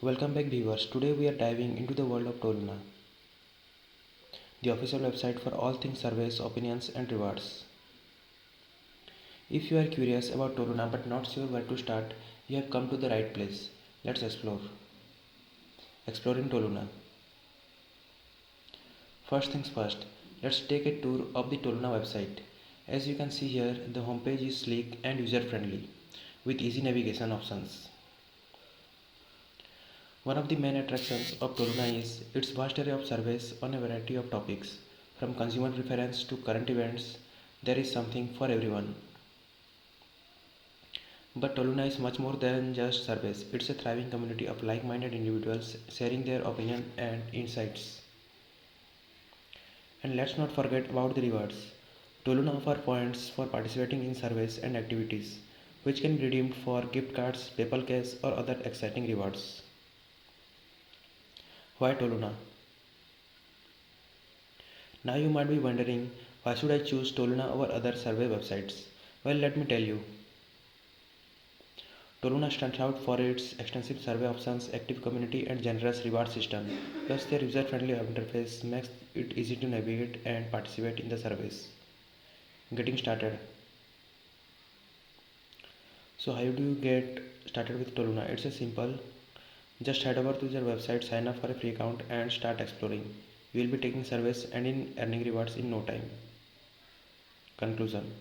Welcome back viewers. Today we are diving into the world of Toluna, the official website for all things surveys, opinions and rewards. If you are curious about Toluna but not sure where to start, you have come to the right place. Let's explore. Exploring Toluna. First things first, let's take a tour of the Toluna website. As you can see here, the homepage is sleek and user friendly with easy navigation options. One of the main attractions of Toluna is its vast array of surveys on a variety of topics. From consumer preference to current events, there is something for everyone. But Toluna is much more than just surveys. It's a thriving community of like-minded individuals sharing their opinion and insights. And let's not forget about the rewards. Toluna offers points for participating in surveys and activities, which can be redeemed for gift cards, PayPal cash, or other exciting rewards. Why Toluna? Now you might be wondering, why should I choose Toluna over other survey websites? Well, let me tell you. Toluna stands out for its extensive survey options, active community and generous reward system. Plus their user-friendly interface makes it easy to navigate and participate in the surveys. Getting started. So how do you get started with Toluna? It's a simple. Just head over to their website, sign up for a free account and start exploring. You will be taking surveys and in earning rewards in no time. Conclusion.